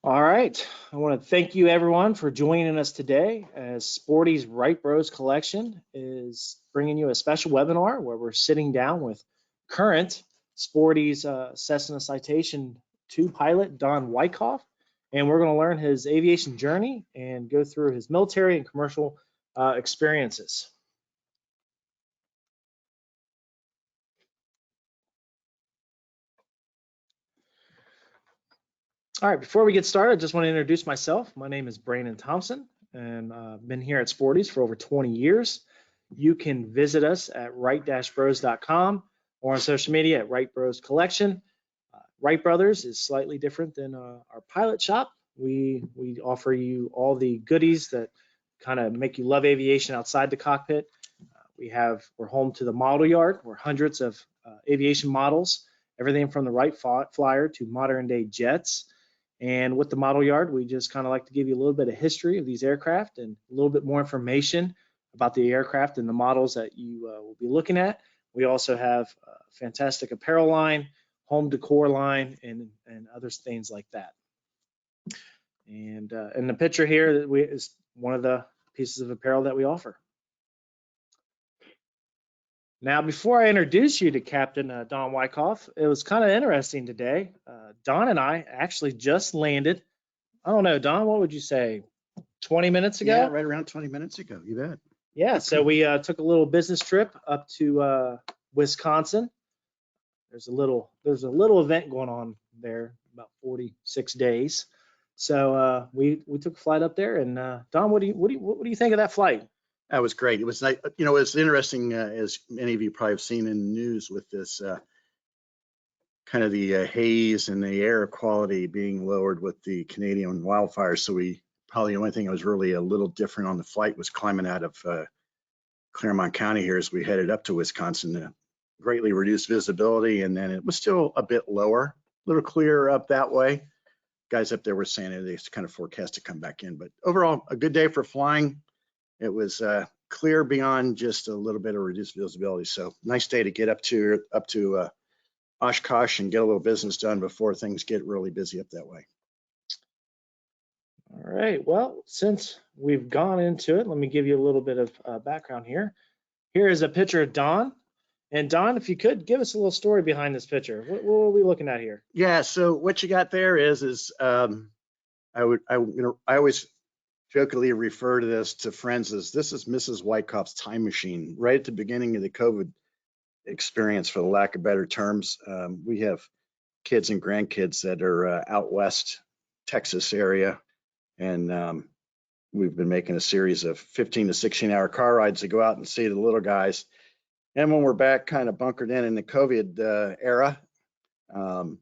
All right, I want to thank you everyone for joining us today as Sporty's Right Bros collection is bringing you a special webinar where we're sitting down with current Sporty's Cessna Citation 2 pilot, Don Wykoff, and we're going to learn his aviation journey and go through his military and commercial experiences. All right, before we get started, I just want to introduce myself. My name is Brandon Thompson, and I've been here at Sporty's for over 20 years. You can visit us at right-bros.com or on social media at Right Bros Collection. Wright Brothers is slightly different than our pilot shop. We offer you all the goodies that kind of make you love aviation outside the cockpit. We're home to the model yard. We're hundreds of aviation models, everything from the Wright Flyer to modern day jets. And with the model yard, we just kind of like to give you a little bit of history of these aircraft and a little bit more information about the aircraft and the models that you will be looking at. We also have a fantastic apparel line, home decor line, and other things like that. And in the picture here is one of the pieces of apparel that we offer. Now, before I introduce you to Captain Don Wykoff, it was kind of interesting today. Don and I actually just landed. I don't know, Don, what would you say, 20 minutes ago? Yeah, right around 20 minutes ago, you bet. Yeah, so we took a little business trip up to Wisconsin. There's a little event going on there, about 46 days. So we took a flight up there, and Don, what do you think of that flight? That was great. It was nice. You know, it's interesting, as many of you probably have seen in the news with this kind of the haze and the air quality being lowered with the Canadian wildfires. So probably the only thing that was really a little different on the flight was climbing out of Claremont County here as we headed up to Wisconsin. Greatly reduced visibility, and then it was still a bit lower, a little clearer up that way. Guys up there were saying they kind of forecast to come back in, but overall a good day for flying. It was clear beyond just a little bit of reduced visibility. So nice day to get up to Oshkosh and get a little business done before things get really busy up that way. All right, well, since we've gone into it, let me give you a little bit of background here. Here is a picture of Don. And Don, if you could give us a little story behind this picture. What are we looking at here? Yeah, so what you got there is I always jokingly refer to this to friends as this is Mrs. Wykoff's time machine. Right at the beginning of the COVID experience, for the lack of better terms, we have kids and grandkids that are out west Texas area, and we've been making a series of 15 to 16-hour car rides to go out and see the little guys. And when we're back kind of bunkered in the COVID era, about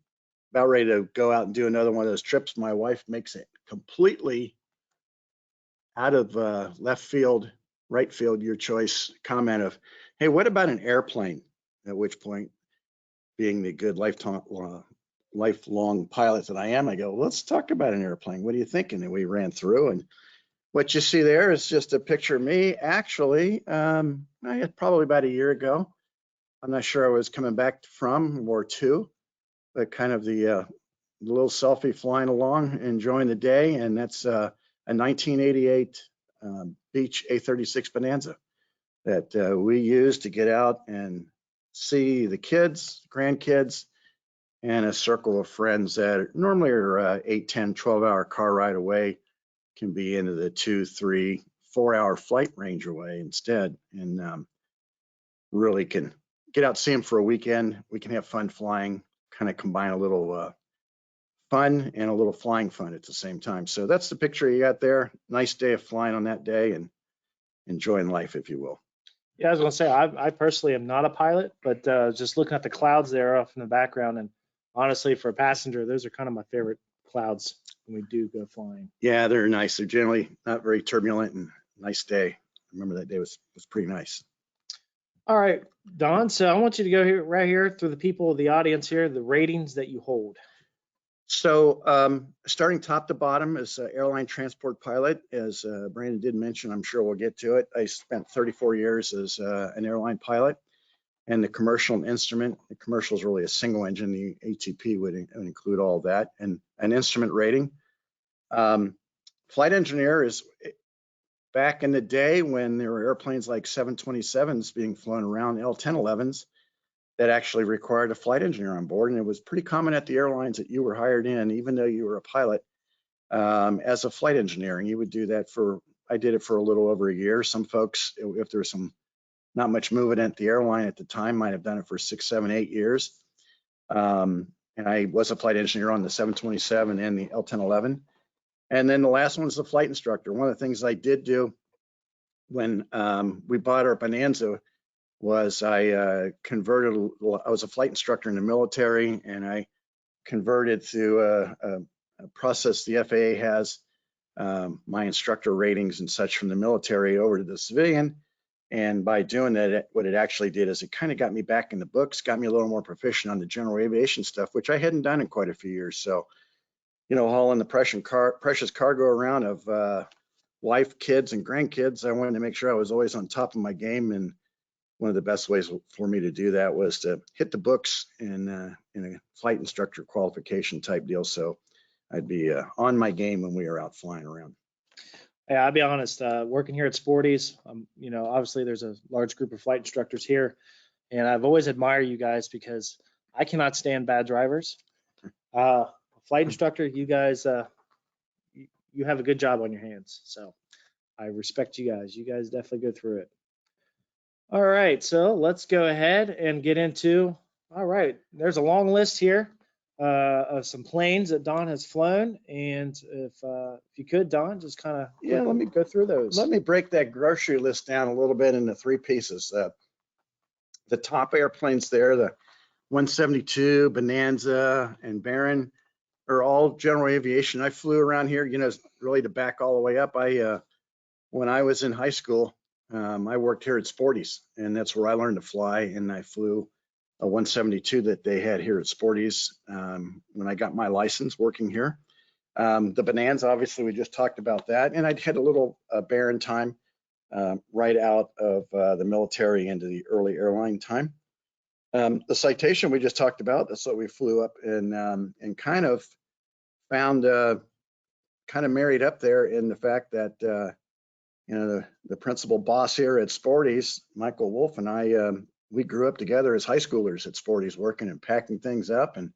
ready to go out and do another one of those trips, my wife makes it completely out of left field, right field, your choice comment of, hey, what about an airplane? At which point, being the good lifelong pilot that I am, I go, let's talk about an airplane. What are you thinking? And we ran through, and what you see there is just a picture of me. Actually, probably about a year ago. I'm not sure I was coming back from War II, but kind of the little selfie flying along, enjoying the day, and that's a 1988 Beech A36 Bonanza that we used to get out and see the kids, grandkids, and a circle of friends that normally are 8, 10, 12-hour car ride away, can be into the 2, 3, 4-hour flight range away instead, and really can get out, see them for a weekend. We can have fun flying, kind of combine a little fun and a little flying fun at the same time. So that's the picture you got there. Nice day of flying on that day and enjoying life, if you will. Yeah, I was going to say, I personally am not a pilot, but just looking at the clouds there off in the background, and honestly, for a passenger, those are kind of my favorite clouds when we do go flying. Yeah, they're nice. They're generally not very turbulent, and nice day. I remember that day was pretty nice. All right, Don, so I want you to go here, right here, through the people of the audience here, the ratings that you hold. So starting top to bottom as an airline transport pilot, as Brandon did mention, I'm sure we'll get to it. I spent 34 years as an airline pilot, and the commercial instrument. The commercial is really a single engine. The ATP would include all that, and an instrument rating Flight engineer is back in the day when there were airplanes like 727s being flown around, L1011s, that actually required a flight engineer on board. And it was pretty common at the airlines that you were hired in, even though you were a pilot, as a flight engineer. And you would do that I did it for a little over a year. Some folks, if there was not much movement at the airline at the time, might have done it for 6, 7, 8 years. And I was a flight engineer on the 727 and the L1011. And then the last one was the flight instructor. One of the things I did do when we bought our Bonanza was I was a flight instructor in the military, and I converted through a process the FAA has, my instructor ratings and such from the military over to the civilian. And by doing that, what it actually did is it kind of got me back in the books, got me a little more proficient on the general aviation stuff, which I hadn't done in quite a few years. So, hauling the precious cargo around of wife, kids, and grandkids, I wanted to make sure I was always on top of my game. And one of the best ways for me to do that was to hit the books in a flight instructor qualification type deal. So I'd be on my game when we were out flying around. Yeah, I'll be honest, working here at Sporty's, obviously there's a large group of flight instructors here, and I've always admired you guys because I cannot stand bad drivers. Flight instructor, you guys, you have a good job on your hands. So I respect you guys. You guys definitely go through it. All right, so let's go ahead and get into, all right, there's a long list here of some planes that Don has flown. And if you could, Don, just kind of let me go through those. Let me break that grocery list down a little bit into 3 pieces. The top airplanes there, the 172, Bonanza, and Baron, are all general aviation. I flew around here, really to back all the way up. When I was in high school, I worked here at Sporty's, and that's where I learned to fly. And I flew a 172 that they had here at Sporty's when I got my license working here. The Bonanza, obviously, we just talked about that. And I'd had a little Baron time right out of the military into the early airline time. The Citation we just talked about, that's what we flew up and kind of found, kind of married up there in the fact that, the principal boss here at Sporty's, Michael Wolf, and I, we grew up together as high schoolers at Sporty's, working and packing things up. And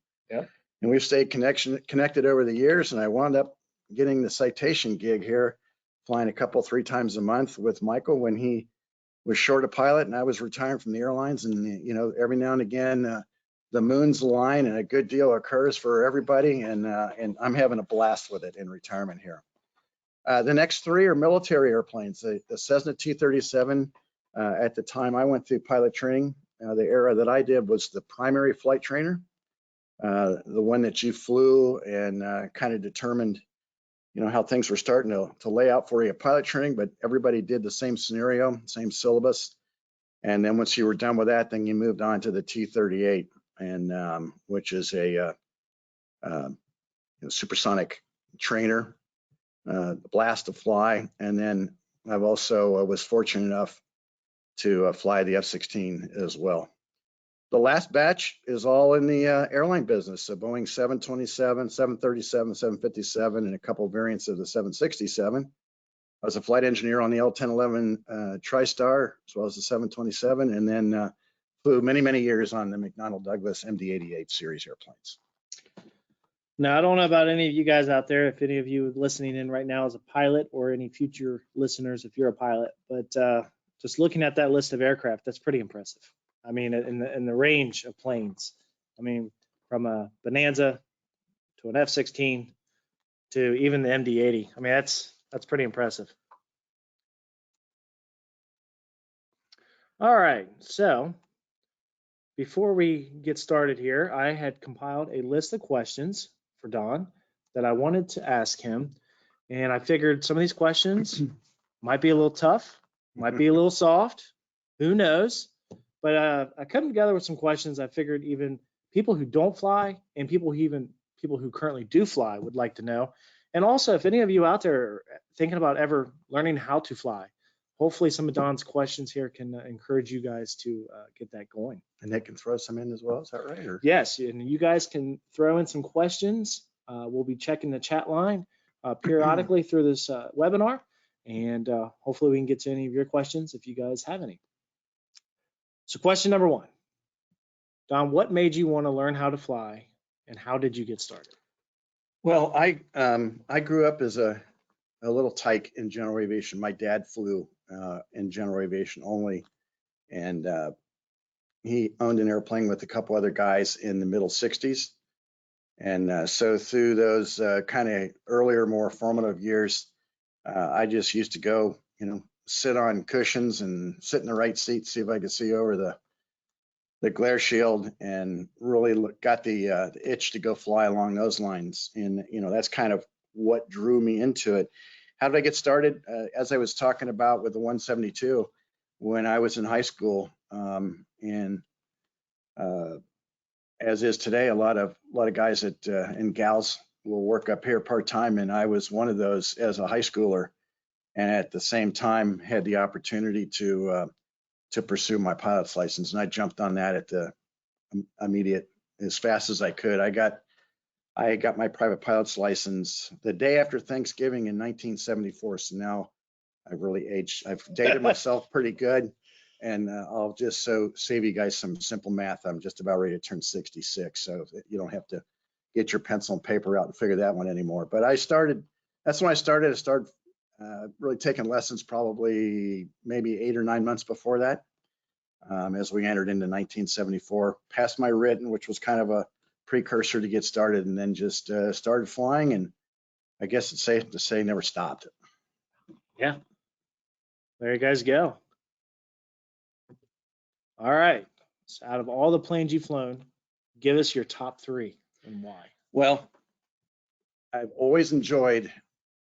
we've stayed connected over the years. And I wound up getting the Citation gig here, flying 3 times a month with Michael when he was short a pilot and I was retiring from the airlines. And, every now and again, the moons align and a good deal occurs for everybody. And I'm having a blast with it in retirement here. The next 3 are military airplanes. The Cessna T-37, at the time I went through pilot training, the era that I did was the primary flight trainer, the one that you flew and kind of determined, how things were starting to lay out for you at pilot training, but everybody did the same scenario, same syllabus. And then once you were done with that, then you moved on to the T-38, and which is a supersonic trainer. Blast to fly. And then I've also was fortunate enough to fly the F-16 as well. The last batch is all in the airline business. So Boeing 727, 737, 757, and a couple of variants of the 767. I was a flight engineer on the L1011 TriStar, as well as the 727, and then flew many, many years on the McDonnell Douglas MD-88 series airplanes. Now, I don't know about any of you guys out there, if any of you listening in right now is a pilot, or any future listeners if you're a pilot, but just looking at that list of aircraft, that's pretty impressive. I mean, in the range of planes, I mean, from a Bonanza to an F-16 to even the MD-80. I mean, that's pretty impressive. All right, so before we get started here, I had compiled a list of questions for Don that I wanted to ask him. And I figured some of these questions might be a little tough, might be a little soft, who knows? But I come together with some questions I figured even people who don't fly and people who currently do fly would like to know. And also, if any of you out there are thinking about ever learning how to fly, hopefully some of Don's questions here can encourage you guys to get that going. And they can throw some in as well, is that right? Or? Yes, and you guys can throw in some questions. We'll be checking the chat line. periodically through this webinar, and hopefully we can get to any of your questions if you guys have any. So question number 1, Don, what made you want to learn how to fly, and how did you get started? Well, I grew up as a little tyke in general aviation. My dad flew in general aviation only, and he owned an airplane with a couple other guys in the middle 60s. And so through those kind of earlier, more formative years, I just used to go, sit on cushions and sit in the right seat, see if I could see over the glare shield, and really got the itch to go fly along those lines. And, that's kind of what drew me into it. How did I get started? As I was talking about with the 172, when I was in high school, and as is today, a lot of guys and gals will work up here part-time, and I was one of those as a high schooler, and at the same time had the opportunity to pursue my pilot's license, and I jumped on that at the immediate as fast as I could. I got my private pilot's license the day after Thanksgiving in 1974. So now I've really aged. I've dated myself pretty good. And I'll just save you guys some simple math. I'm just about ready to turn 66. So you don't have to get your pencil and paper out and figure that one anymore. But that's when I started. I started really taking lessons probably maybe 8 or 9 months before that. As we entered into 1974, passed my written, which was kind of a precursor to get started, and then just started flying. And I guess it's safe to say never stopped. Yeah, there you guys go. All right, so out of all the planes you've flown, give us your top 3 and why. Well, I've always enjoyed,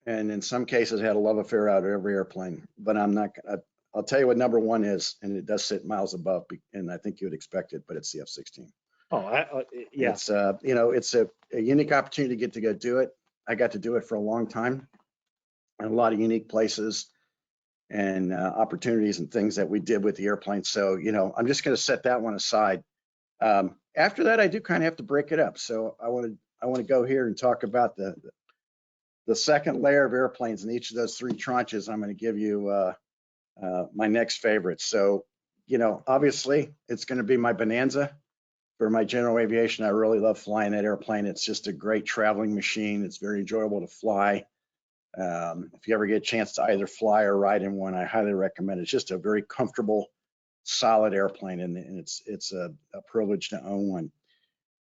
and in some cases had a love affair out of every airplane, but I'll tell you what number 1 is, and it does sit miles above, and I think you would expect it, but it's the F-16. Oh, yeah. It's it's a unique opportunity to get to go do it. I got to do it for a long time, and a lot of unique places and opportunities and things that we did with the airplane. So, I'm just going to set that one aside. After that, I do kind of have to break it up. So I want to go here and talk about the second layer of airplanes in each of those 3 tranches. I'm going to give you my next favorite. So, obviously it's going to be my Bonanza for my general aviation. I really love flying that airplane. It's just a great traveling machine. It's very enjoyable to fly. If you ever get a chance to either fly or ride in one, I highly recommend it. It's just a very comfortable, solid airplane, and it's a privilege to own one.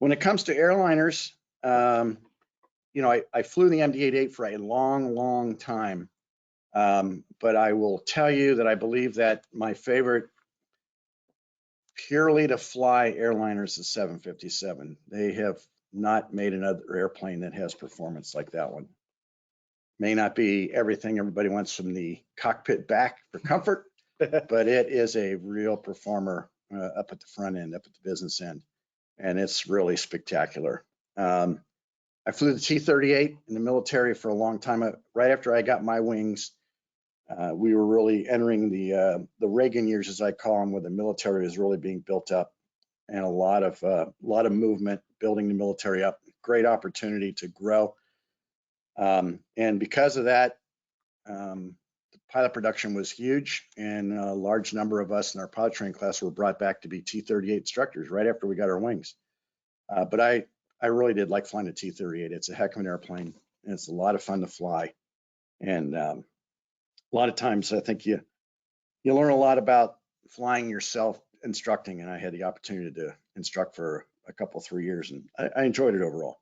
When it comes to airliners, I flew the MD-88 for a long, long time, but I will tell you that I believe that my favorite purely to fly airliner is the 757. They have not made another airplane that has performance like that one. May not be everything everybody wants from the cockpit back for comfort, but it is a real performer up at the front end, up at the business end, and it's really spectacular. I flew the T-38 in the military for a long time. Right after I got my wings, we were really entering the Reagan years, as I call them, where the military is really being built up, and a lot of movement, building the military up. Great opportunity to grow. And because of that, the pilot production was huge, and a large number of us in our pilot training class were brought back to be T-38 instructors right after we got our wings. But I really did like flying the T-38. It's a heck of an airplane, and it's a lot of fun to fly. And a lot of times I think you learn a lot about flying yourself instructing, and I had the opportunity to instruct for a couple, 3 years, and I enjoyed it overall.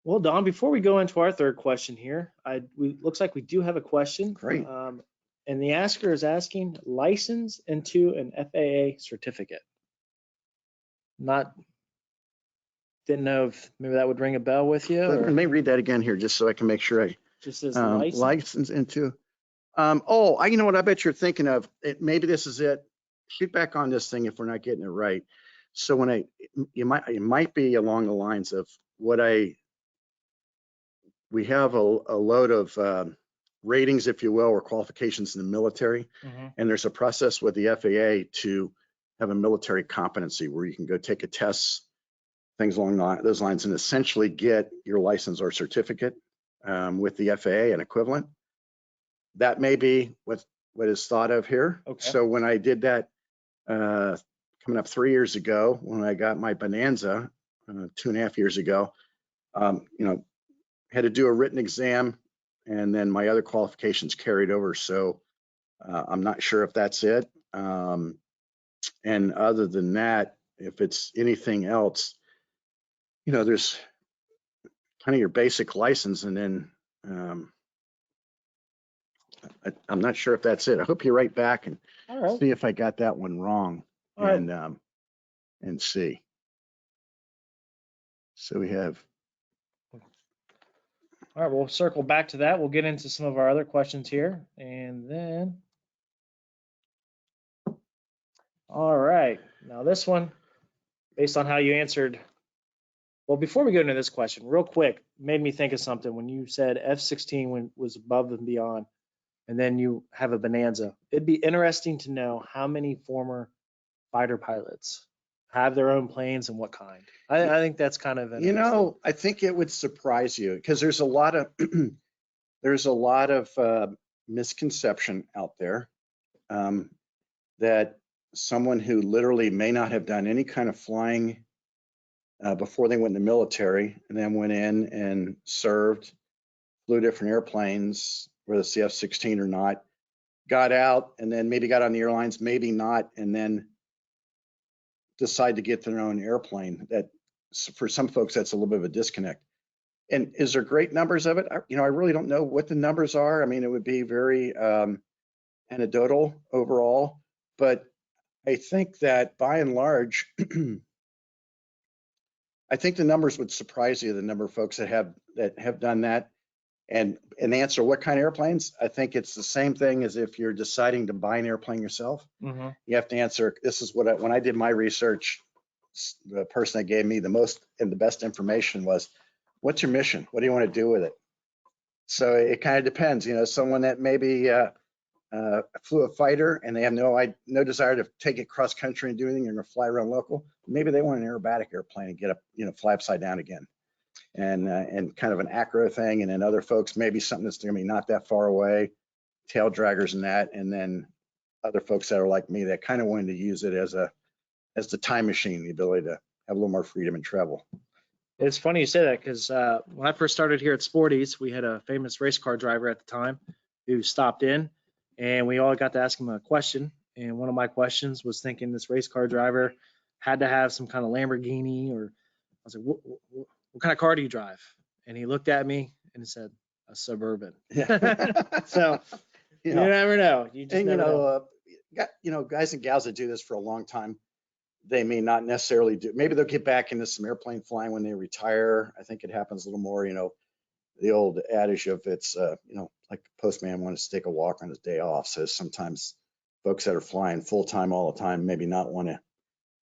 Well, Don, before we go into our third question here, looks like we do have a question. Great. And the asker is asking, license into an FAA certificate. Didn't know if maybe that would ring a bell with you. Let me read that again here, just so I can make sure I just says license into. You know what I bet you're thinking of. Maybe this is it. Shoot back on this thing if we're not getting it right. So it might be along the lines of we have a load of ratings, if you will, or qualifications in the military. Mm-hmm. And there's a process with the FAA to have a military competency where you can go take a test, things along those lines, and essentially get your license or certificate. with the FAA and equivalent. That may be what is thought of here. Okay. So when I did that coming up 3 years ago, when I got my Bonanza 2.5 years ago, had to do a written exam, and then my other qualifications carried over. So I'm not sure if that's it. And other than that, if it's anything else, there's kind of your basic license, and then I'm not sure if that's it. I hope you write back and see if I got that one wrong. All right. And see. So we have. All right, we'll circle back to that. We'll get into some of our other questions here, and then. All right, now this one, based on how you answered. Well, before we go into this question, real quick, made me think of something when you said F-16 was above and beyond, and then you have a Bonanza. It'd be interesting to know how many former fighter pilots have their own planes and what kind. I think that's kind of interesting. I think it would surprise you because there's a lot of misconception out there that someone who literally may not have done any kind of flying before they went in the military and then went in and served, flew different airplanes, whether it's the F-16 or not, got out and then maybe got on the airlines, maybe not, and then decide to get their own airplane. That for some folks, that's a little bit of a disconnect. And is there great numbers of it? I really don't know what the numbers are. I mean, it would be very anecdotal overall, but I think that by and large, I think the numbers would surprise you, the number of folks that have done that. And answer what kind of airplanes? I think it's the same thing as if you're deciding to buy an airplane yourself. Mm-hmm. You have to answer, this is what when I did my research, the person that gave me the most and the best information was, what's your mission? What do you want to do with it? So it kind of depends. Someone that maybe flew a fighter and they have no desire to take it cross country and do anything, you're going to fly around local. Maybe they want an aerobatic airplane and get up, fly upside down again. And kind of an acro thing, and then other folks maybe something that's going to be not that far away, tail draggers and that, and then other folks that are like me that kind of wanted to use it as the time machine, the ability to have a little more freedom and travel. It's funny you say that because when I first started here at Sporty's, we had a famous race car driver at the time who stopped in, and we all got to ask him a question. And one of my questions was thinking this race car driver had to have some kind of Lamborghini, or I was like, what kind of car do you drive? And he looked at me and he said, a Suburban. So you never know. You just never know. Guys and gals that do this for a long time, they may not necessarily do. Maybe they'll get back into some airplane flying when they retire. I think it happens a little more. The old adage of it's, like the postman wants to take a walk on his day off. So sometimes folks that are flying full time all the time maybe not want to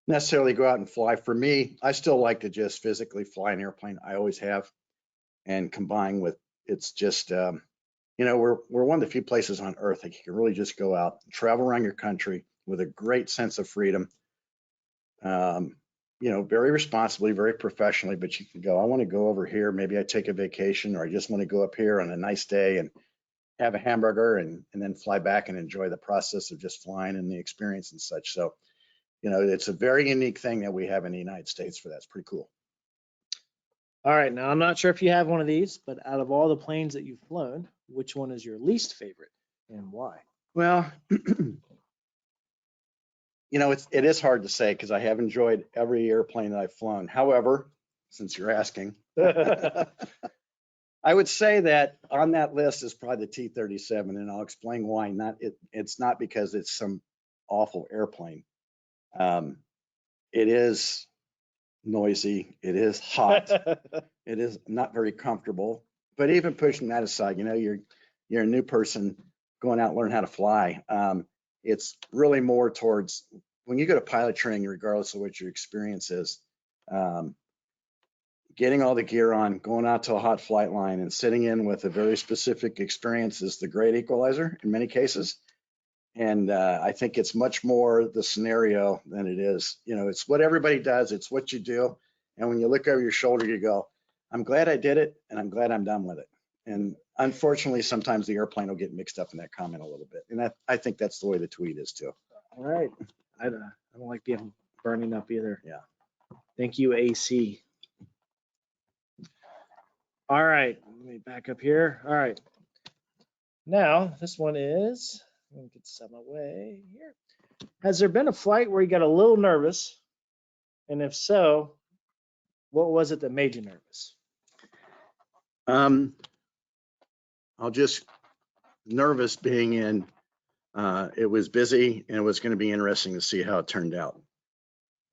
necessarily go out and fly. For me, I still like to just physically fly an airplane. I always have, and combine with it's just we're one of the few places on earth that you can really just go out and travel around your country with a great sense of freedom. Very responsibly, very professionally, but you can go, I want to go over here, maybe I take a vacation, or I just want to go up here on a nice day and have a hamburger and then fly back and enjoy the process of just flying and the experience and such. So it's a very unique thing that we have in the United States for that. It's pretty cool. All right. Now, I'm not sure if you have one of these, but out of all the planes that you've flown, which one is your least favorite and why? Well, it is hard to say because I have enjoyed every airplane that I've flown. However, since you're asking, I would say that on that list is probably the T-37, and I'll explain why. It's not because it's some awful airplane. It is noisy. It is hot. It is not very comfortable. But even pushing that aside, you're a new person going out and learn how to fly. It's really more towards when you go to pilot training, regardless of what your experience is, getting all the gear on, going out to a hot flight line and sitting in with a very specific experience is the great equalizer in many cases. And I think it's much more the scenario than it is, it's what everybody does. It's what you do. And when you look over your shoulder, you go, I'm glad I did it and I'm glad I'm done with it. And unfortunately, sometimes the airplane will get mixed up in that comment a little bit. And I think that's the way the tweet is too. All right. I don't like being burning up either. Yeah. Thank you, AC. All right. Let me back up here. All right. Now, this one is, let me get this out of my way here. Has there been a flight where you got a little nervous? And if so, what was it that made you nervous? I'll just nervous being in, it was busy and it was going to be interesting to see how it turned out.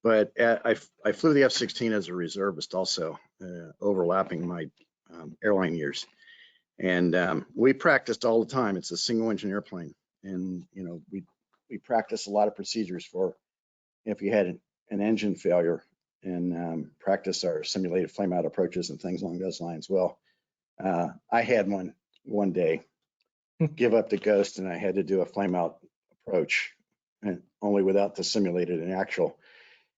But I flew the F-16 as a reservist also, overlapping my airline years. And we practiced all the time. It's a single engine airplane. And, you know, we practiced a lot of procedures for if you had an engine failure, and practice our simulated flame out approaches and things along those lines. Well, I had one day give up the ghost, and I had to do a flame out approach, and only without the simulated and actual.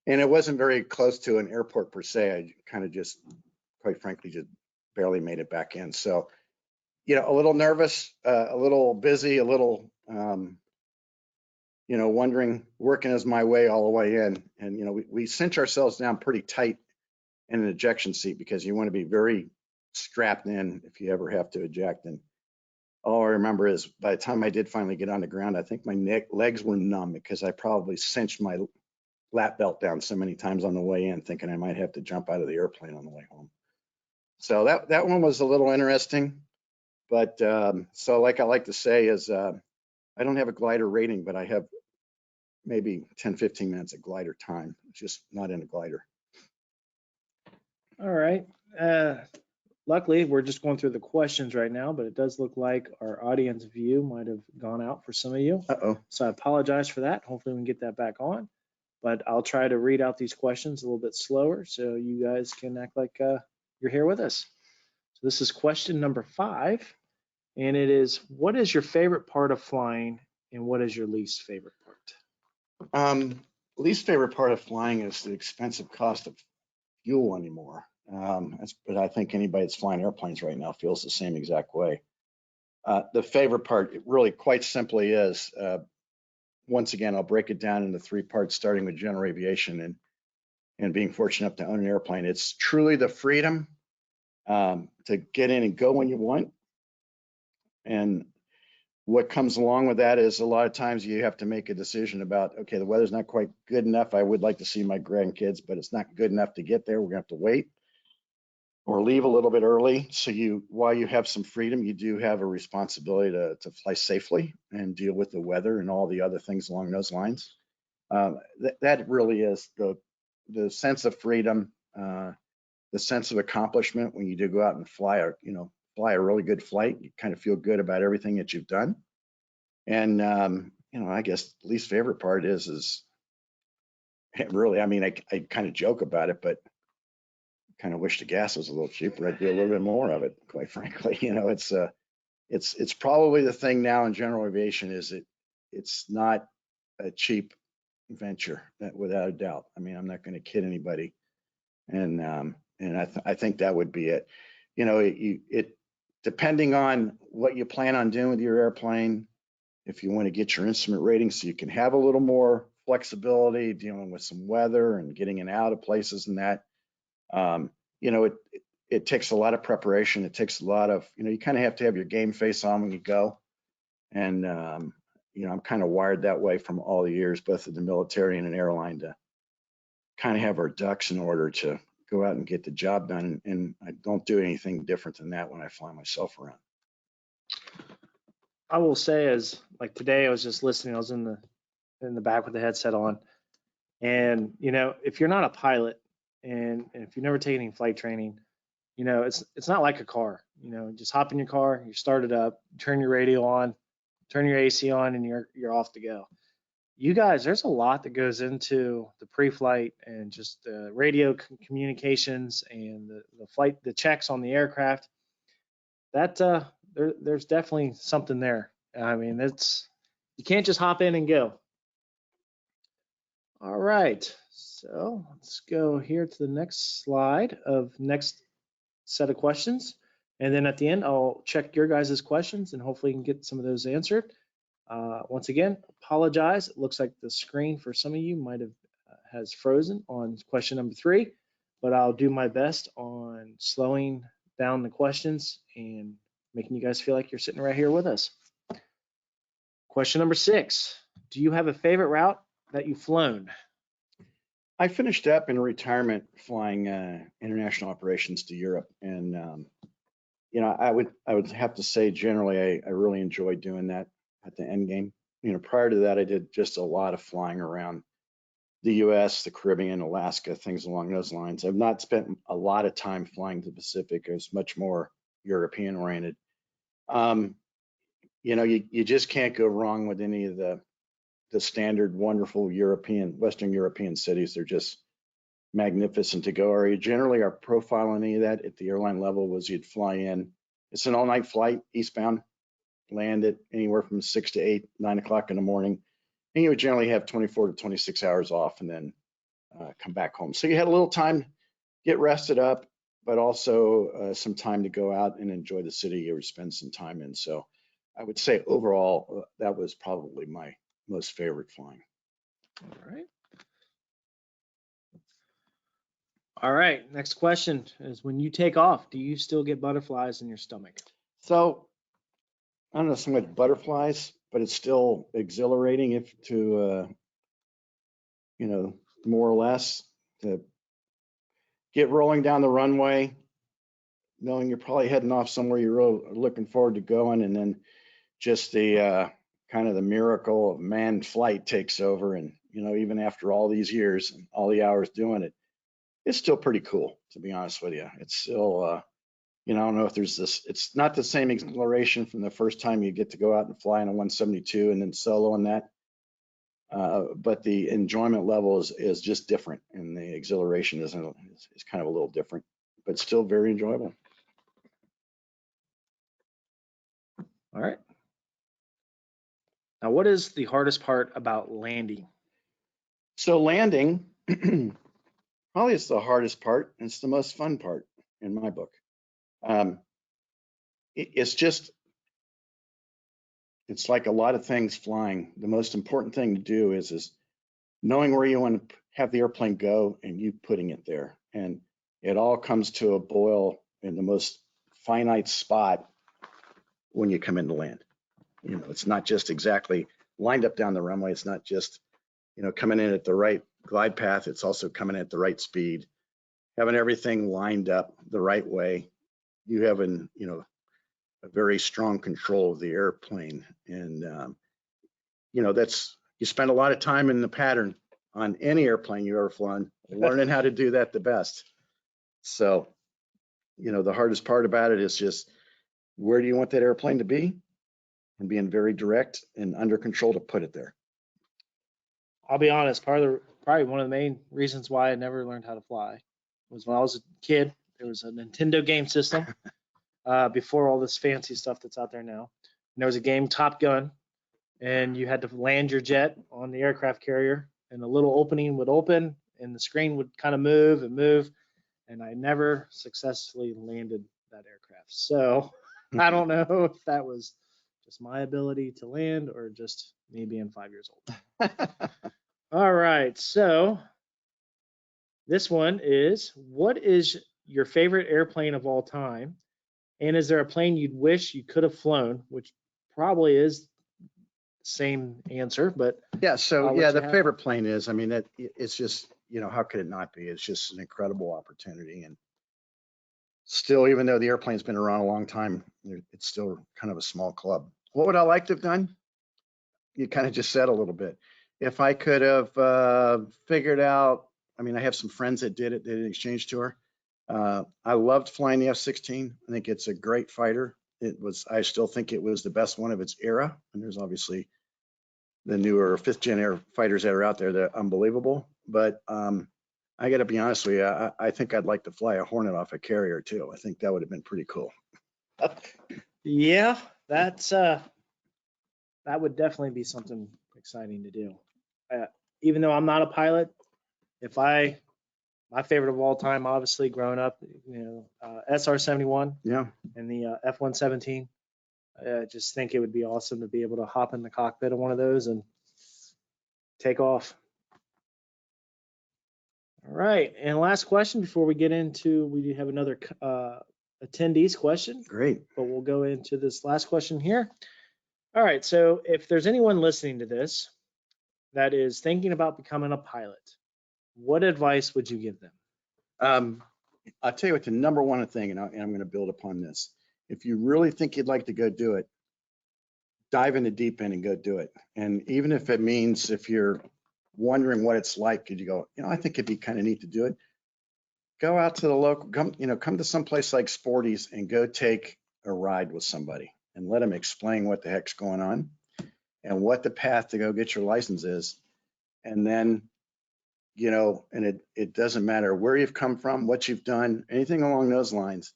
And it wasn't very close to an airport per se. I kind of just, quite frankly, just barely made it back in. So, you know, a little nervous, a little busy, a little, you know, wondering, working as my way all the way in. And, you know, we cinch ourselves down pretty tight in an ejection seat because you want to be very strapped in if you ever have to eject. And all I remember is by the time I did finally get on the ground, I think my legs were numb because I probably cinched my lap belt down so many times on the way in, thinking I might have to jump out of the airplane on the way home. So that one was a little interesting. But so like I like to say is I don't have a glider rating, but I have maybe 10, 15 minutes of glider time. It's just not in a glider. All right. Luckily, we're just going through the questions right now, but it does look like our audience view might have gone out for some of you. Uh-oh. So I apologize for that. Hopefully we can get that back on. But I'll try to read out these questions a little bit slower so you guys can act like you're here with us. So this is question number 5. And it is, what is your favorite part of flying and what is your least favorite part? Least favorite part of flying is the expensive cost of fuel anymore. But I think anybody that's flying airplanes right now feels the same exact way. The favorite part, really quite simply is, once again, I'll break it down into 3 parts, starting with general aviation and being fortunate enough to own an airplane. It's truly the freedom to get in and go when you want. And what comes along with that is a lot of times you have to make a decision about, okay, the weather's not quite good enough. I would like to see my grandkids, but it's not good enough to get there. We're gonna have to wait or leave a little bit early. So while you have some freedom, you do have a responsibility to fly safely and deal with the weather and all the other things along those lines. That really is the sense of freedom, the sense of accomplishment when you do go out and fly a really good flight. You kind of feel good about everything that you've done. And you know, I guess the least favorite part is really, I mean, I kind of joke about it, but kind of wish the gas was a little cheaper. I'd do a little bit more of it, quite frankly. You know, it's probably the thing now in general aviation is it's not a cheap venture, without a doubt. I mean, I'm not going to kid anybody, and I think that would be it. You know, it depending on what you plan on doing with your airplane, if you want to get your instrument rating so you can have a little more flexibility dealing with some weather and getting in and out of places and that. You know, it takes a lot of preparation. It takes a lot of, you know, you kind of have to have your game face on when you go. And, you know, I'm kind of wired that way from all the years, both in the military and an airline, to kind of have our ducks in order to go out and get the job done. And I don't do anything different than that when I fly myself around. I will say, as like today, I was just listening. I was in the back with the headset on, and you know, if you're not a pilot and if you've never taken any flight training, you know, it's not like a car. You know, just hop in your car, you start it up, turn your radio on, turn your AC on, and you're off to go. You guys, there's a lot that goes into the pre-flight and just the radio communications and the checks on the aircraft. That there's definitely something there. I mean, you can't just hop in and go. All right, so let's go here to the next slide of next set of questions. And then at the end, I'll check your guys' questions and hopefully can get some of those answered. Once again, apologize. It looks like the screen for some of you might have has frozen on question number 3, but I'll do my best on slowing down the questions and making you guys feel like you're sitting right here with us. Question number 6, do you have a favorite route that you've flown? I finished up in retirement flying international operations to Europe, and you know, I would have to say generally I really enjoyed doing that at the end game. You know, prior to that, I did just a lot of flying around the U.S., the Caribbean, Alaska, things along those lines. I've not spent a lot of time flying to the Pacific. It was much more European oriented. You know, you just can't go wrong with any of the standard wonderful Western European cities. They're just magnificent to go. Or generally our profile on any of that at the airline level was you'd fly in. It's an all-night flight eastbound, land at anywhere from 6 to 8, 9 o'clock in the morning. And you would generally have 24 to 26 hours off and then come back home. So you had a little time, get rested up, but also some time to go out and enjoy the city you would spend some time in. So I would say overall, that was probably my most favorite flying. All right. All right, next question is, when you take off, do you still get butterflies in your stomach? So I don't know so much butterflies, but it's still exhilarating you know, more or less to get rolling down the runway, knowing you're probably heading off somewhere you're really looking forward to going, and then just the kind of the miracle of manned flight takes over. And, you know, even after all these years and all the hours doing it, it's still pretty cool, to be honest with you. It's still, you know, I don't know if there's this, it's not the same exhilaration from the first time you get to go out and fly in a 172 and then solo on that. But the enjoyment level is just different, and the exhilaration is kind of a little different, but still very enjoyable. All right. Now, what is the hardest part about landing? So landing probably is the hardest part, and it's the most fun part in my book. It's like a lot of things flying. The most important thing to do is knowing where you want to have the airplane go and you putting it there. And it all comes to a boil in the most finite spot when you come into land. You know, it's not just exactly lined up down the runway. It's not just, you know, coming in at the right glide path. It's also coming at the right speed, having everything lined up the right way. You having, you know, a very strong control of the airplane. And, you know, you spend a lot of time in the pattern on any airplane you've ever flown, learning how to do that the best. So, you know, the hardest part about it is just, where do you want that airplane to be? And being very direct and under control to put it there. I'll be honest, probably one of the main reasons why I never learned how to fly was when I was a kid, there was a Nintendo game system before all this fancy stuff that's out there now. And there was a game, Top Gun, and you had to land your jet on the aircraft carrier, and a little opening would open and the screen would kind of move and move. And I never successfully landed that aircraft. So I don't know if that was just my ability to land or just me being 5 years old. All right, so this one is, what is your favorite airplane of all time? And is there a plane you'd wish you could have flown, which probably is the same answer, but yeah, so yeah, the favorite one. plane is, I mean, it's just, you know, how could it not be? It's just an incredible opportunity. And still, even though the airplane's been around a long time, it's still kind of a small club. What would I like to have done? You kind of just said a little bit. If I could have figured out, I mean, I have some friends that did it, they did an exchange tour. I loved flying the F-16. I think it's a great fighter. I still think it was the best one of its era. And there's obviously the newer 5th gen air fighters that are out there that are unbelievable. But I got to be honest with you, I think I'd like to fly a Hornet off a carrier too. I think that would have been pretty cool. Yeah, that would definitely be something exciting to do. Even though I'm not a pilot, if I my favorite of all time, obviously growing up, SR-71 Yeah. and the F-117. I just think it would be awesome to be able to hop in the cockpit of one of those and take off. All right, and last question before we get into, we do have another attendees question. Great. But we'll go into this last question here. All right, so if there's anyone listening to this that is thinking about becoming a pilot, what advice would you give them? I'll tell you what the number one thing, and I'm going to build upon this. If you really think you'd like to go do it, dive in the deep end and go do it. And even if it means, if you're wondering what it's like, could you go, I think it'd be kind of neat to do it. Go out to the local, come to some place like Sporty's and go take a ride with somebody and let them explain what the heck's going on and what the path to go get your license is. And then, and it doesn't matter where you've come from, what you've done, anything along those lines.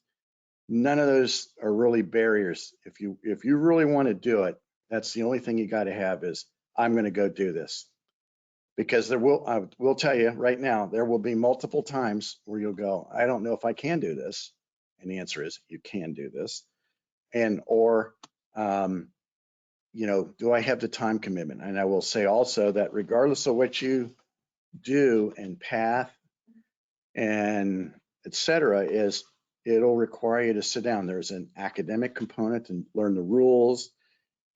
None of those are really barriers. If you really want to do it, that's the only thing you got to have is, I'm going to go do this. Because I will tell you right now, there will be multiple times where you'll go, I don't know if I can do this. And the answer is, you can do this. Or, do I have the time commitment? And I will say also that regardless of what you do and path and et cetera, it'll require you to sit down. There's an academic component and learn the rules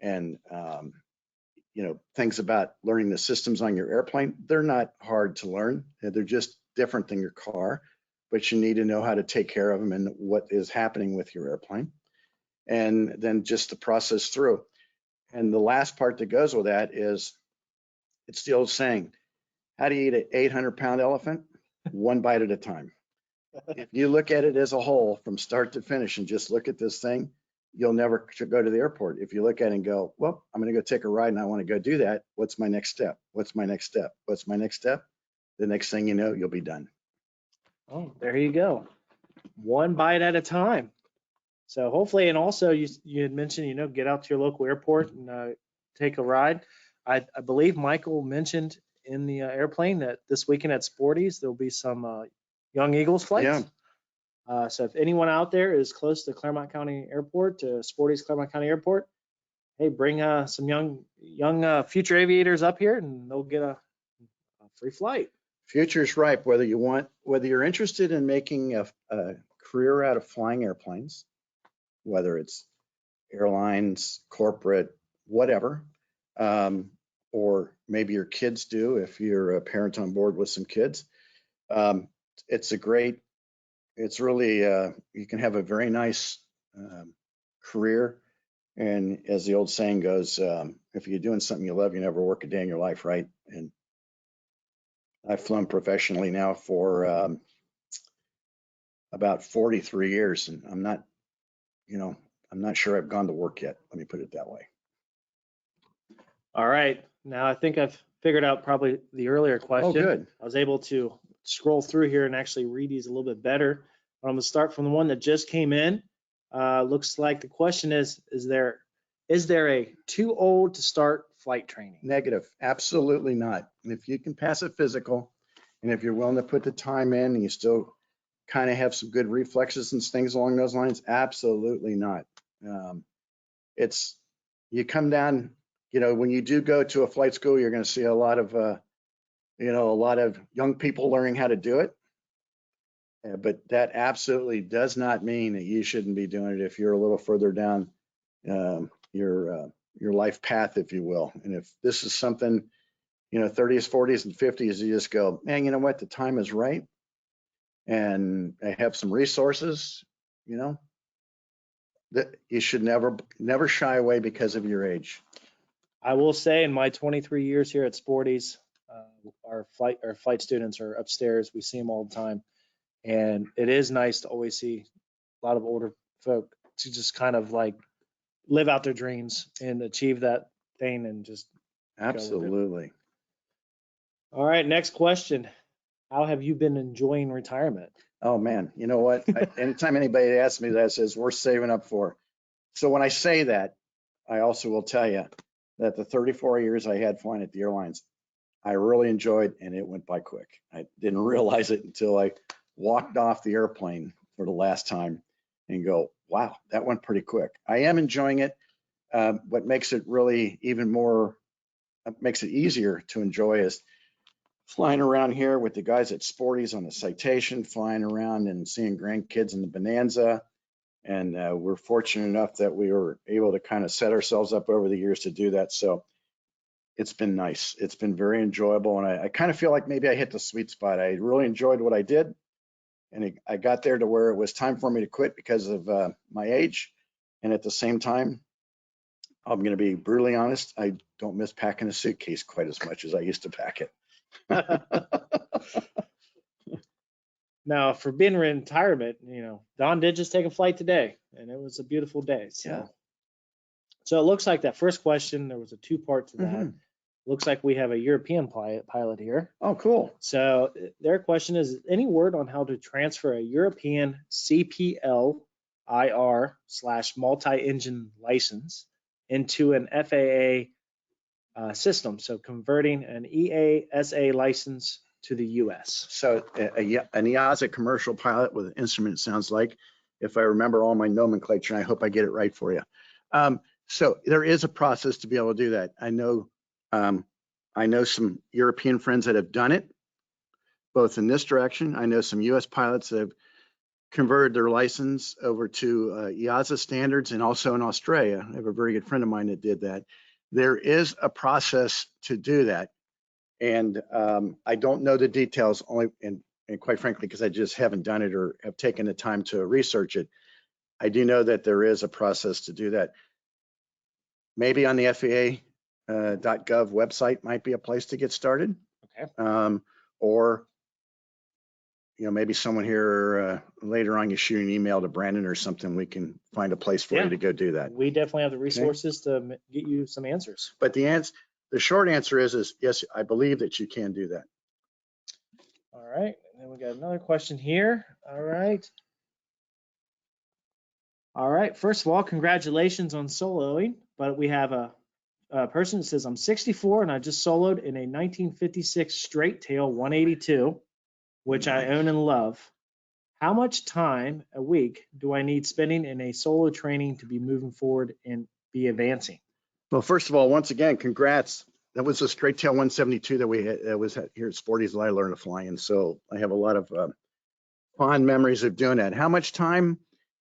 and, things about learning the systems on your airplane. They're not hard to learn. They're just different than your car, but you need to know how to take care of them and what is happening with your airplane. And then just the process through. And the last part that goes with that is, it's the old saying, how do you eat an 800-pound elephant? One bite at a time. If you look at it as a whole from start to finish and just look at this thing, you'll never go to the airport. If you look at it and go, well, I'm going to go take a ride and I want to go do that. What's my next step? What's my next step? What's my next step? The next thing you know, you'll be done. Oh, there you go. One bite at a time. So hopefully, and also you had mentioned, get out to your local airport and take a ride. I believe Michael mentioned in the airplane that this weekend at Sporty's, there'll be some Young Eagles flights. Yeah. So if anyone out there is close to Claremont County Airport, to Sporty's Claremont County Airport, hey, bring some young future aviators up here and they'll get a free flight. Future's ripe, whether you're interested in making a career out of flying airplanes, whether it's airlines, corporate, whatever, or maybe your kids do if you're a parent on board with some kids. It's really, you can have a very nice career. And as the old saying goes, if you're doing something you love, you never work a day in your life, right? And I've flown professionally now for about 43 years, and I'm not sure I've gone to work yet. Let me put it that way. All right. Now I think I've figured out probably the earlier question. Oh, good. I was able to scroll through here and actually read these a little bit better. But I'm going to start from the one that just came in. Looks like the question is there a too old to start flight training? Negative. Absolutely not. And if you can pass a physical, and if you're willing to put the time in and you still kind of have some good reflexes and things along those lines, absolutely not. You come down, when you do go to a flight school, you're going to see a lot of young people learning how to do it. But that absolutely does not mean that you shouldn't be doing it if you're a little further down your life path, if you will. And if this is something, 30s, 40s, and 50s, you just go, man, you know what? The time is right. And I have some resources, that you should never shy away because of your age. I will say in my 23 years here at Sporty's, our flight students are upstairs. We see them all the time. And it is nice to always see a lot of older folk to just kind of like live out their dreams and achieve that thing and just absolutely. All right, next question. How have you been enjoying retirement? Oh man, you know what? Anytime anybody asks me that, says we're saving up for. So when I say that, I also will tell you that the 34 years I had flying at the airlines, I really enjoyed, and it went by quick. I didn't realize it until I walked off the airplane for the last time and go, wow, that went pretty quick. I am enjoying it. What makes it really even more, makes it easier to enjoy is flying around here with the guys at Sporty's on the Citation, flying around and seeing grandkids in the Bonanza. And we're fortunate enough that we were able to kind of set ourselves up over the years to do that. So it's been nice. It's been very enjoyable. And I kind of feel like maybe I hit the sweet spot. I really enjoyed what I did. And I got there to where it was time for me to quit because of my age. And at the same time, I'm going to be brutally honest, I don't miss packing a suitcase quite as much as I used to pack it. Now, for being in retirement, Don did just take a flight today, and it was a beautiful day. So, Yeah. So it looks like that first question, there was a two-part to that. Mhm. Looks like we have a European pilot here. Oh, cool. So their question is, any word on how to transfer a European CPL IR/multi-engine license into an FAA system? So converting an EASA license to the US. So an EASA commercial pilot with an instrument, sounds like, if I remember all my nomenclature, and I hope I get it right for you. So there is a process to be able to do that. I know some European friends that have done it, both in this direction. I know some US pilots that have converted their license over to EASA standards, and also in Australia. I have a very good friend of mine that did that. There is a process to do that. And I don't know the details, only and quite frankly, because I just haven't done it or have taken the time to research it. I do know that there is a process to do that. Maybe on the FAA.gov website might be a place to get started. Okay. Or maybe someone here later on, you shoot an email to Brandon or something, we can find a place for you to go do that. We definitely have the resources to get you some answers. But the short answer is yes, I believe that you can do that. All right, and then we got another question here. All right. First of all, congratulations on soloing. But we have a person that says, I'm 64 and I just soloed in a 1956 straight tail 182, which I own and love. How much time a week do I need spending in a solo training to be moving forward and be advancing? Well, first of all, once again, congrats. That was a straight tail 172 that we had, that was here at Sporty's that I learned to fly in. So I have a lot of fond memories of doing that. How much time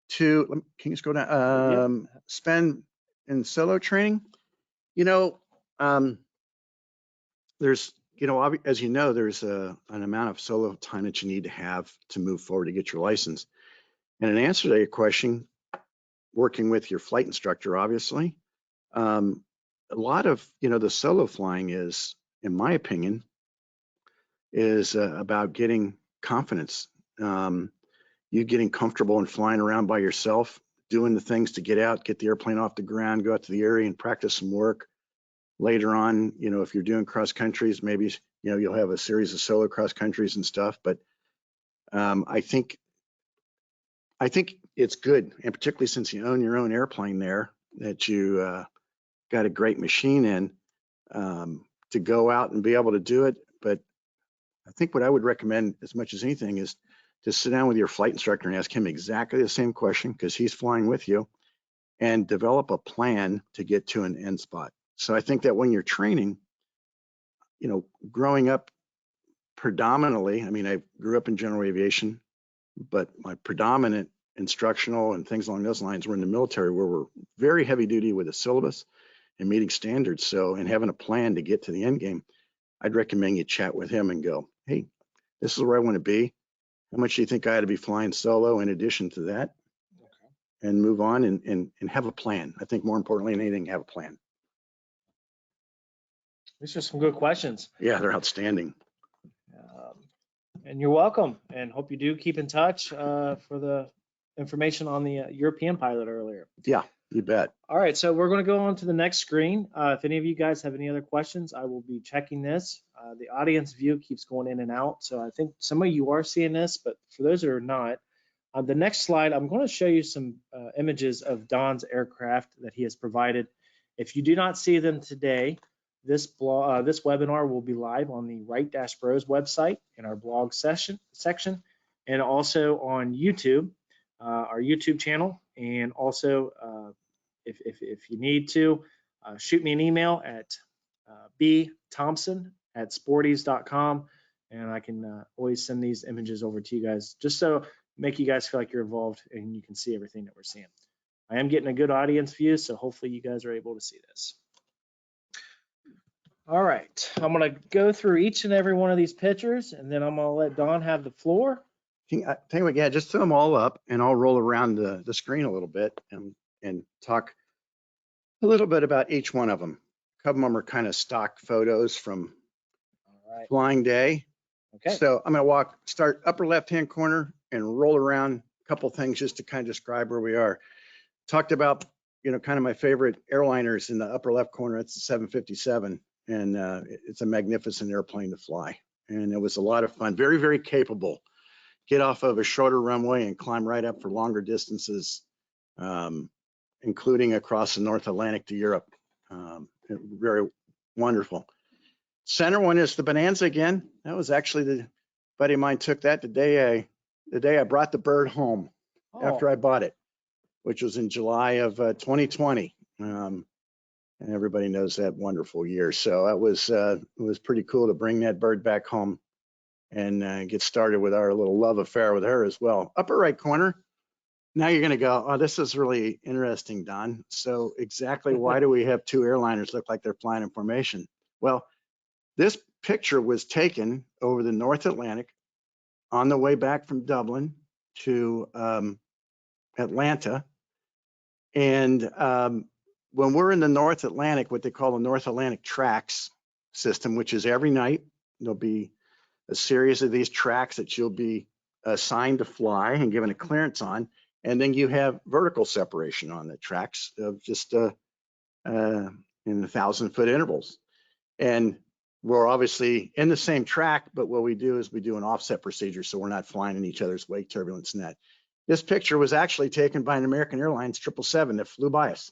can you scroll down? Spend in solo training? There's, as you know, there's an amount of solo time that you need to have to move forward to get your license. And in answer to your question, working with your flight instructor, obviously, a lot of, the solo flying is, in my opinion, is about getting confidence. You getting comfortable and flying around by yourself, doing the things to get out, get the airplane off the ground, go out to the area and practice some work. Later on, if you're doing cross countries, maybe, you'll have a series of solo cross countries and stuff. But I think it's good, and particularly since you own your own airplane there, that you got a great machine in to go out and be able to do it. But I think what I would recommend as much as anything is to sit down with your flight instructor and ask him exactly the same question, because he's flying with you, and develop a plan to get to an end spot. So I think that when you're training, growing up predominantly, I grew up in general aviation, but my predominant instructional and things along those lines were in the military, where we're very heavy duty with a syllabus and meeting standards. So, and having a plan to get to the end game, I'd recommend you chat with him and go, hey, this is where I want to be. How much do you think I ought to be flying solo in addition to that? Okay. And move on and have a plan. I think more importantly than anything, have a plan. These are some good questions. Yeah, they're outstanding. And you're welcome, and hope you do keep in touch for the information on the European pilot earlier. Yeah, you bet. All right, so we're going to go on to the next screen. If any of you guys have any other questions, I will be checking this. The audience view keeps going in and out, so I think some of you are seeing this, but for those that are not, the next slide, I'm going to show you some images of Don's aircraft that he has provided. If you do not see them today, this webinar will be live on the Right-Bros website in our blog section, and also on YouTube, our YouTube channel. And also, if you need to, shoot me an email at bthompson@sporties.com, and I can always send these images over to you guys, just so make you guys feel like you're involved and you can see everything that we're seeing. I am getting a good audience view, so hopefully you guys are able to see this. All right, I'm gonna go through each and every one of these pictures, and then I'm gonna let Don have the floor. Tell you what, yeah, just throw them all up and I'll roll around the screen a little bit and talk a little bit about each one of them. A couple of them are kind of stock photos from flying day. Okay. So I'm going to start upper left-hand corner and roll around a couple things just to kind of describe where we are. Talked about, kind of my favorite airliners in the upper left corner. It's the 757, and it's a magnificent airplane to fly. And it was a lot of fun, very, very capable. Get off of a shorter runway and climb right up for longer distances, including across the North Atlantic to Europe. Very wonderful. Center one is the Bonanza again. That was actually the buddy of mine took that the day I brought the bird home after I bought it, which was in July of 2020. And everybody knows that wonderful year. So it was pretty cool to bring that bird back home and get started with our little love affair with her as well. Upper right corner. Now you're going to go, oh, this is really interesting, Don. So exactly why do we have two airliners look like they're flying in formation? Well, this picture was taken over the North Atlantic on the way back from Dublin to Atlanta. And when we're in the North Atlantic, what they call the North Atlantic tracks system, which is every night, there'll be a series of these tracks that you'll be assigned to fly and given a clearance on. And then you have vertical separation on the tracks of just in 1,000-foot intervals. And we're obviously in the same track, but what we do is we do an offset procedure, so we're not flying in each other's wake, turbulence net. This picture was actually taken by an American Airlines 777 that flew by us.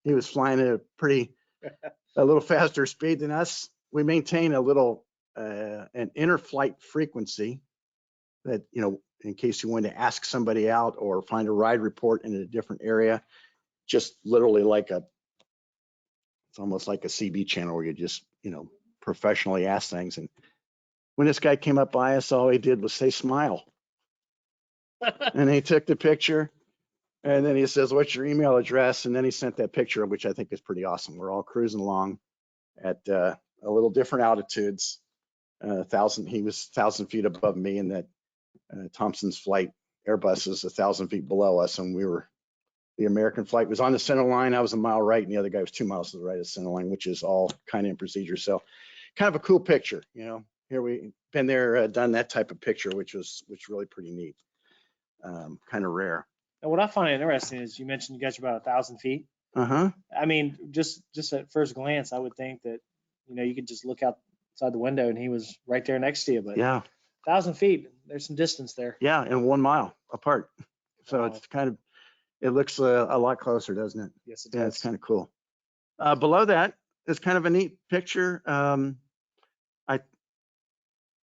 He was flying at a little faster speed than us. We maintain a little an inter-flight frequency that, in case you want to ask somebody out or find a ride report in a different area, just literally it's almost like a CB channel where you just, professionally ask things. And when this guy came up by us, all he did was say, smile. And he took the picture and then he says, what's your email address? And then he sent that picture, which I think is pretty awesome. We're all cruising along at a little different altitudes. He was 1,000 feet above me, and that Thompson's flight Airbus is 1,000 feet below us. And the American flight was on the center line. I was a mile right, and the other guy was 2 miles to the right of the center line, which is all kind of in procedure. So kind of a cool picture, here we been there, done that type of picture, which was really pretty neat. Kind of rare. And what I find interesting is you mentioned you guys are about 1,000 feet. Uh-huh. I mean, just at first glance, I would think that, you could just look outside the window and he was right there next to you, but yeah, 1,000 feet, there's some distance there. Yeah, and 1 mile apart. So Wow. it's kind of, it looks a lot closer, doesn't it? Yes, it does. Yeah, it's kind of cool. Below that is kind of a neat picture.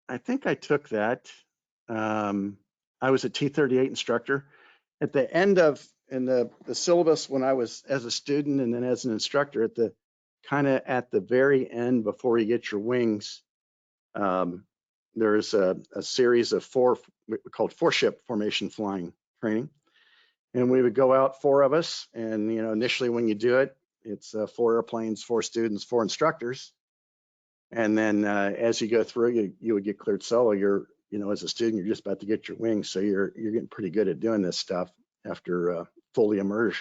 I think I took that. I was a T-38 instructor. At the end of the syllabus when I was as a student and then as an instructor, at the very end before you get your wings, there's a series of called four-ship formation flying training. And we would go out, 4 of us, and initially when you do it, it's 4 airplanes, 4 students, 4 instructors. And then as you go through, you would get cleared solo. You're, as a student, you're just about to get your wings, so you're getting pretty good at doing this stuff after fully immerse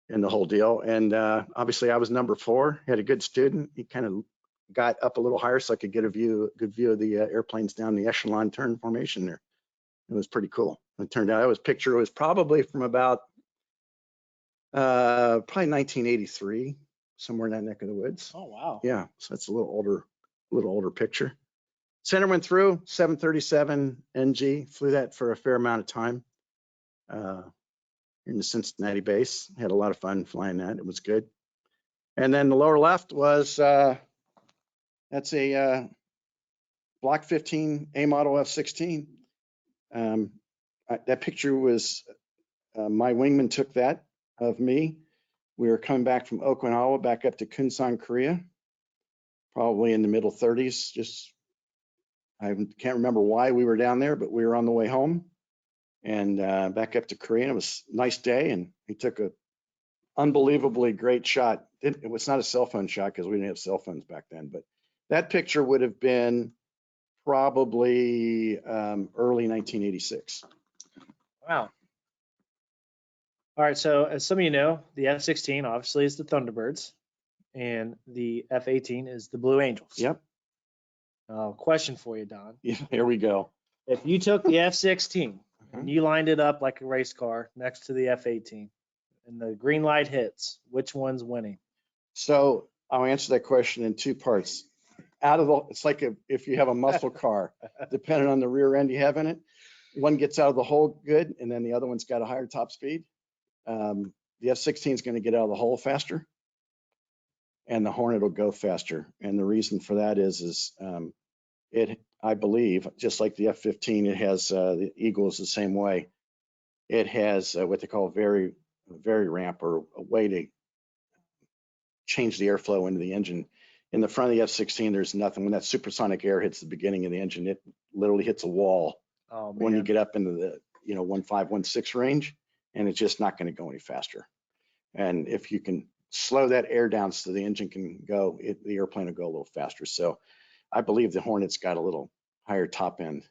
in the whole deal. And obviously, I was number 4. Had a good student. He kind of got up a little higher so I could get a good view of the airplanes down the echelon turn formation there. It was pretty cool. It turned out picture was probably from about probably 1983, somewhere in that neck of the woods. Oh, wow. Yeah, so it's a little older picture. Center went through 737 NG, flew that for a fair amount of time in the Cincinnati base. Had a lot of fun flying that. It was good. And then the lower left was, that's a Block 15 A model F-16. That picture was, my wingman took that of me. We were coming back from Okinawa back up to Kunsan, Korea, probably in the middle 30s. Just, I can't remember why we were down there, but we were on the way home and back up to Korea. It was a nice day, and he took a unbelievably great shot. It was not a cell phone shot because we didn't have cell phones back then, but that picture would have been probably early 1986. Wow. All right, so as some of you know, the F-16 obviously is the Thunderbirds, and the F-18 is the Blue Angels. Yep. Question for you, Don. Yeah, here we go. If you took the F-16 and you lined it up like a race car next to the F-18, and the green light hits, which one's winning? So I'll answer that question in two parts. It's like if you have a muscle car, depending on the rear end you have in it, one gets out of the hole good, and then the other one's got a higher top speed. The F-16 is going to get out of the hole faster, and the Hornet will go faster. And the reason for that is I believe, just like the F-15, it has the Eagle is the same way. It has what they call a very ramp, or a way to change the airflow into the engine. In the front of the F-16, there's nothing. When that supersonic air hits the beginning of the engine, it literally hits a wall. Oh, when you man. get up into the 15, 16 range, and it's just not going to go any faster. And if you can slow that air down so the engine can go, the airplane will go a little faster. So I believe the Hornet's got a little higher top end,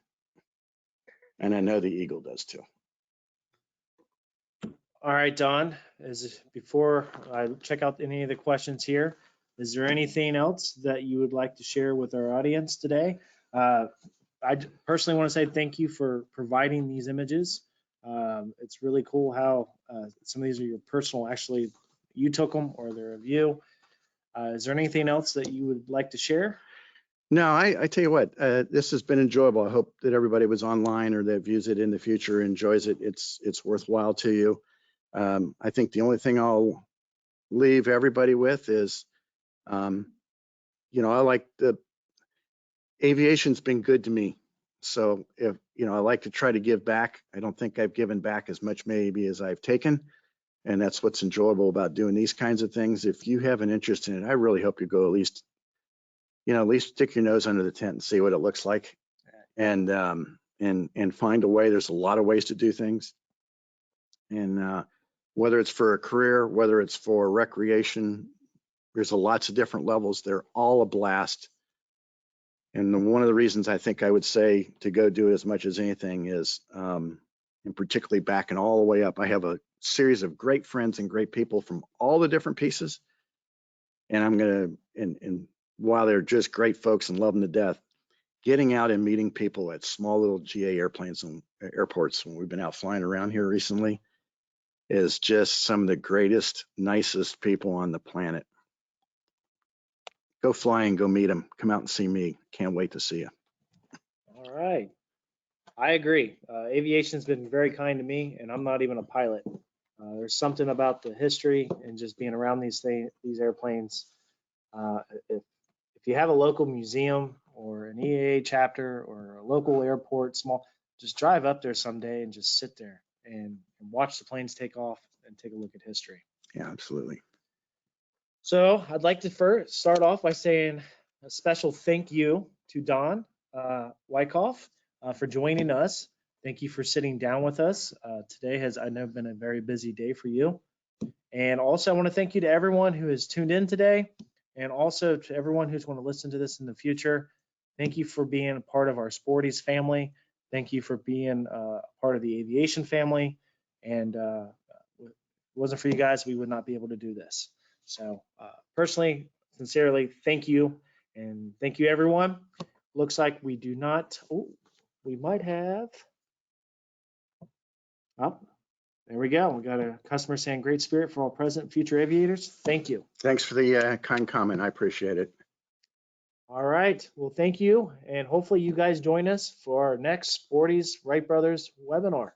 and I know the Eagle does too. All right, Don, before I check out any of the questions here, is there anything else that you would like to share with our audience today? I personally want to say thank you for providing these images. It's really cool how some of these are your personal, actually, you took them or they're of you. Is there anything else that you would like to share? No, I tell you what, this has been enjoyable. I hope that everybody was online or that views it in the future enjoys it. It's worthwhile to you. I think the only thing I'll leave everybody with is, I like aviation's been good to me. So if, I like to try to give back. I don't think I've given back as much maybe as I've taken. And that's what's enjoyable about doing these kinds of things. If you have an interest in it, I really hope you go at least stick your nose under the tent and see what it looks like, and find a way. There's a lot of ways to do things. And whether it's for a career, whether it's for recreation, there's lots of different levels. They're all a blast. And one of the reasons I think I would say to go do it as much as anything is, and particularly backing all the way up, I have a series of great friends and great people from all the different pieces. And I'm going to, and while they're just great folks and love them to death, getting out and meeting people at small little GA airplanes and airports when we've been out flying around here recently is just some of the greatest, nicest people on the planet. Go fly and go meet them. Come out and see me. Can't wait to see you. All right. I agree. Aviation's been very kind to me, and I'm not even a pilot. There's something about the history and just being around these airplanes. If you have a local museum or an EAA chapter or a local airport, just drive up there someday and just sit there and watch the planes take off and take a look at history. Yeah, absolutely. So I'd like to first start off by saying a special thank you to Don Wykoff for joining us. Thank you for sitting down with us. Today has, I know, been a very busy day for you. And also I want to thank you to everyone who has tuned in today, and also to everyone who's going to listen to this in the future. Thank you for being a part of our Sporty's family. Thank you for being part of the aviation family. And if it wasn't for you guys, we would not be able to do this. So personally, sincerely, thank you. And thank you, everyone. Looks like we do not, we might have, there we go. We got a customer saying great spirit for all present and future aviators. Thank you. Thanks for the kind comment. I appreciate it. All right. Well, thank you. And hopefully you guys join us for our next Sporty's Wright Brothers webinar.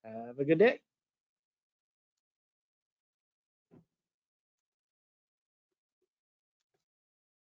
Have a good day.